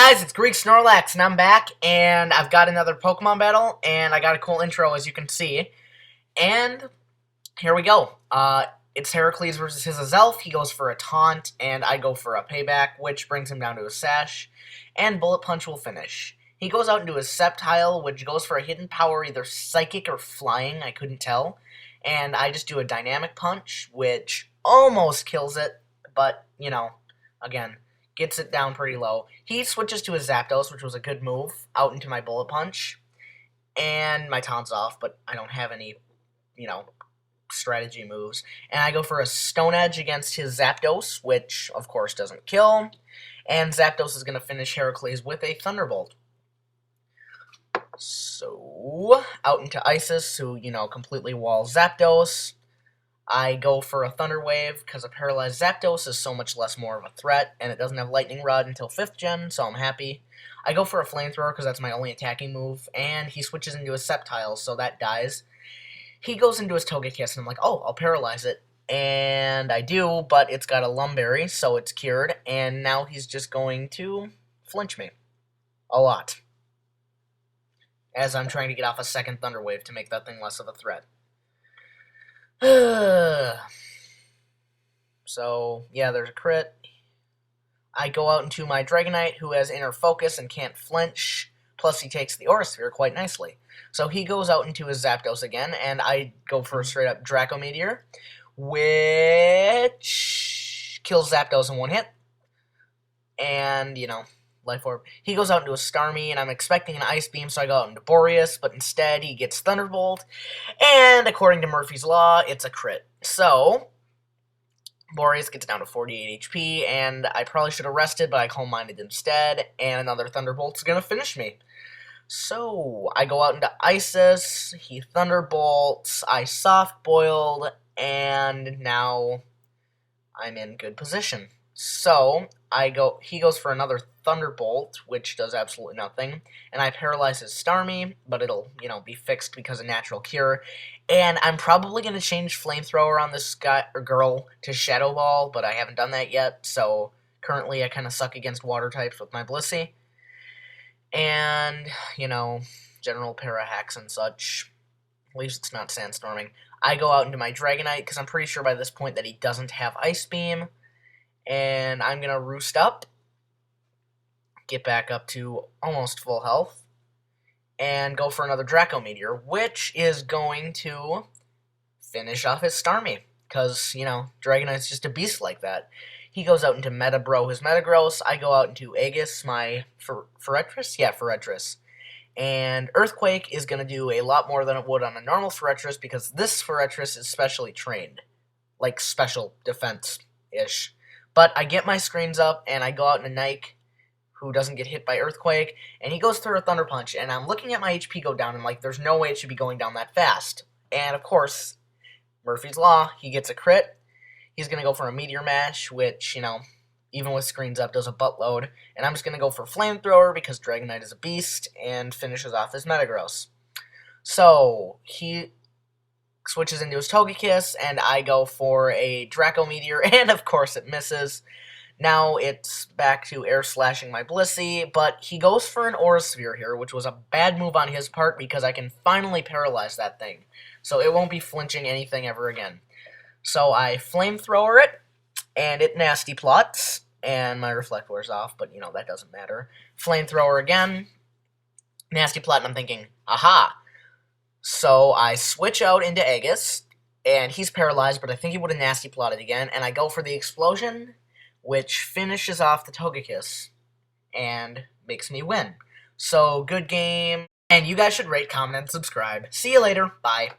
guys, it's Greek Snorlax, and I'm back, and I've got another Pokemon battle, and I got a cool intro, as you can see. And here we go. It's Heracles versus his Azelf. He goes for a taunt, and I go for a payback, which brings him down to a sash, and Bullet Punch will finish. He goes out into his Sceptile, which goes for a hidden power, either Psychic or Flying, I couldn't tell. And I just do a Dynamic Punch, which almost kills it, but, you know, again, gets it down pretty low. He switches to his Zapdos, which was a good move, out into my Bullet Punch, and my taunt's off, but I don't have any, strategy moves. And I go for a Stone Edge against his Zapdos, which, of course, doesn't kill, and Zapdos is going to finish Heracles with a Thunderbolt. So, out into Isis, who, completely walls Zapdos. I go for a Thunder Wave, because a Paralyzed Zapdos is so much more of a threat, and it doesn't have Lightning Rod until 5th gen, so I'm happy. I go for a Flamethrower, because that's my only attacking move, and he switches into a Sceptile, so that dies. He goes into his Togekiss, and I'm like, oh, I'll Paralyze it. And I do, but it's got a Lumberry, so it's cured, and now he's just going to flinch me. A lot. As I'm trying to get off a second Thunder Wave to make that thing less of a threat. So, yeah, there's a crit. I go out into my Dragonite, who has Inner Focus and can't flinch, plus he takes the Aura Sphere quite nicely. So he goes out into his Zapdos again, and I go for a straight-up Draco Meteor, which kills Zapdos in one hit. And, Life Orb. He goes out into a Starmie, and I'm expecting an Ice Beam, so I go out into Boreas, but instead he gets Thunderbolt, and according to Murphy's Law, it's a crit. So, Boreas gets down to 48 HP, and I probably should have rested, but I Calm Minded instead, and another Thunderbolt's gonna finish me. So, I go out into Isis, he Thunderbolts, I Soft Boiled, and now I'm in good position. So, he goes for another Thunderbolt, which does absolutely nothing, and I paralyze his Starmie, but it'll, be fixed because of Natural Cure, and I'm probably going to change Flamethrower on this guy, or girl, to Shadow Ball, but I haven't done that yet, so currently I kind of suck against Water types with my Blissey, and, general para hacks and such. At least it's not Sandstorming. I go out into my Dragonite, because I'm pretty sure by this point that he doesn't have Ice Beam, and I'm going to Roost up, get back up to almost full health, and go for another Draco Meteor, which is going to finish off his Starmie, because, Dragonite's just a beast like that. He goes out into Metabro, his Metagross, I go out into Aegis, my Firetruckers? Yeah, Firetruckers. And Earthquake is going to do a lot more than it would on a normal Firetruckers, because this Firetruckers is specially trained. Like, special defense-ish. But I get my screens up, and I go out into Nike, who doesn't get hit by Earthquake, and he goes through a Thunder Punch, and I'm looking at my HP go down, and like, there's no way it should be going down that fast. And, of course, Murphy's Law, he gets a crit. He's going to go for a Meteor Mash, which, even with screens up, does a buttload. And I'm just going to go for Flamethrower, because Dragonite is a beast, and finishes off his Metagross. So, he switches into his Togekiss, and I go for a Draco Meteor, and of course it misses. Now it's back to air slashing my Blissey, but he goes for an Aura Sphere here, which was a bad move on his part, because I can finally paralyze that thing. So it won't be flinching anything ever again. So I Flamethrower it, and it Nasty Plots, and my Reflect wears off, but that doesn't matter. Flamethrower again, Nasty Plot, and I'm thinking, aha! So I switch out into Aegis, and he's paralyzed, but I think he would have Nasty Plotted again, and I go for the Explosion, which finishes off the Togekiss, and makes me win. So, good game, and you guys should rate, comment, and subscribe. See you later, bye.